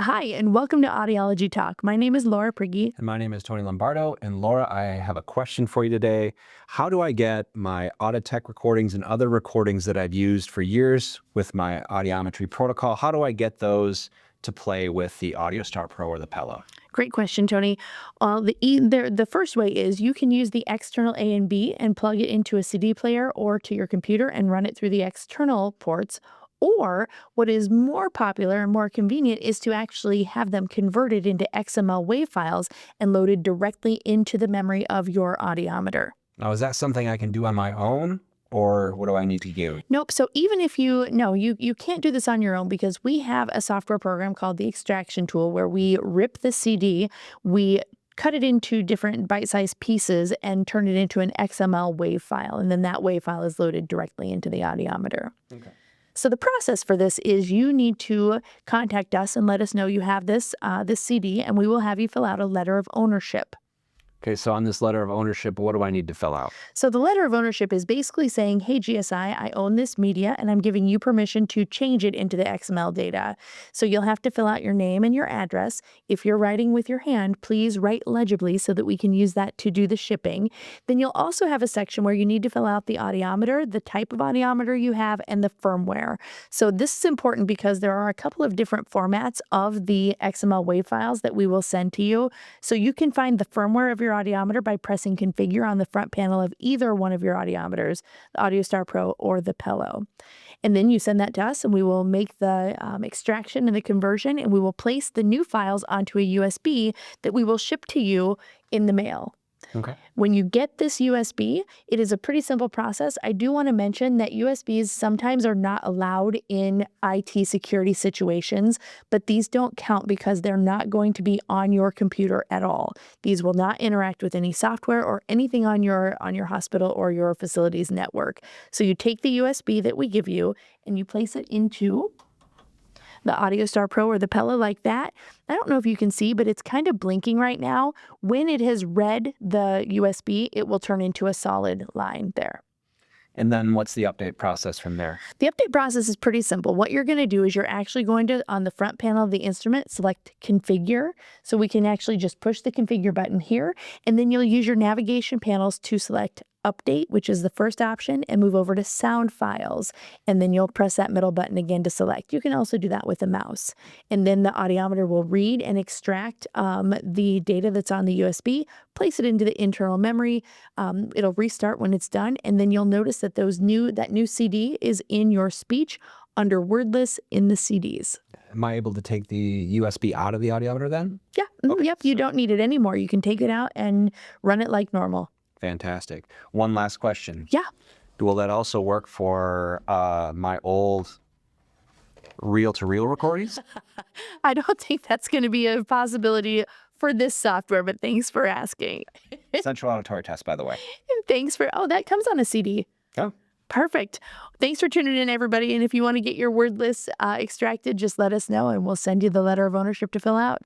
Hi, and welcome to Audiology Talk. My name is Laura Prigge. And my name is Tony Lombardo. And Laura, I have a question for you today. How do I get my Auditech recordings and other recordings that I've used for years with my audiometry protocol? How do I get those to play with the AudioStar Pro or the Pello? Great question, Tony. The first way is you can use the external A and B and plug it into a CD player or to your computer and run it through the external ports. Or what is more popular and more convenient is to actually have them converted into XML WAV files and loaded directly into the memory of your audiometer. Now, is that something I can do on my own, or what do I need to do? Nope. So even if you can't do this on your own, because we have a software program called the extraction tool where we rip the CD, we cut it into different bite-sized pieces and turn it into an XML WAV file. And then that WAV file is loaded directly into the audiometer. Okay. So the process for this is you need to contact us and let us know you have this CD, and we will have you fill out a letter of ownership. Okay, so on this letter of ownership, what do I need to fill out? So the letter of ownership is basically saying, hey, GSI, I own this media and I'm giving you permission to change it into the XML data. So you'll have to fill out your name and your address. If you're writing with your hand, please write legibly so that we can use that to do the shipping. Then you'll also have a section where you need to fill out the audiometer, the type of audiometer you have, and the firmware. So this is important because there are a couple of different formats of the XML WAV files that we will send to you. So you can find the firmware of your audiometer by pressing configure on the front panel of either one of your audiometers, the AudioStar Pro or the Pello. And then you send that to us and we will make the extraction and the conversion, and we will place the new files onto a USB that we will ship to you in the mail. Okay. When you get this USB, it is a pretty simple process. I do want to mention that USBs sometimes are not allowed in IT security situations, but these don't count because they're not going to be on your computer at all. These will not interact with any software or anything on your hospital or your facility's network. So you take the USB that we give you and you place it into the AudioStar Pro or the Pello like that. I don't know if you can see, but it's kind of blinking right now. When it has read the USB, it will turn into a solid line there. And then what's the update process from there? The update process is pretty simple. What you're going to do is you're actually going to, on the front panel of the instrument, select configure. So we can actually just push the configure button here, and then you'll use your navigation panels to select update, which is the first option, and move over to sound files. And then you'll press that middle button again to select. You can also do that with a mouse. And then the audiometer will read and extract the data that's on the USB, place it into the internal memory. It'll restart when it's done. And then you'll notice that that new CD is in your speech under Wordlists in the CDs. Am I able to take the USB out of the audiometer then? Yeah. Okay, Yep. You don't need it anymore. You can take it out and run it like normal. Fantastic. One last question. Yeah. Will that also work for my old reel-to-reel recordings? I don't think that's going to be a possibility for this software, but thanks for asking. Central auditory test, by the way. That comes on a CD. Oh. Perfect. Thanks for tuning in, everybody. And if you want to get your word list extracted, just let us know and we'll send you the letter of ownership to fill out.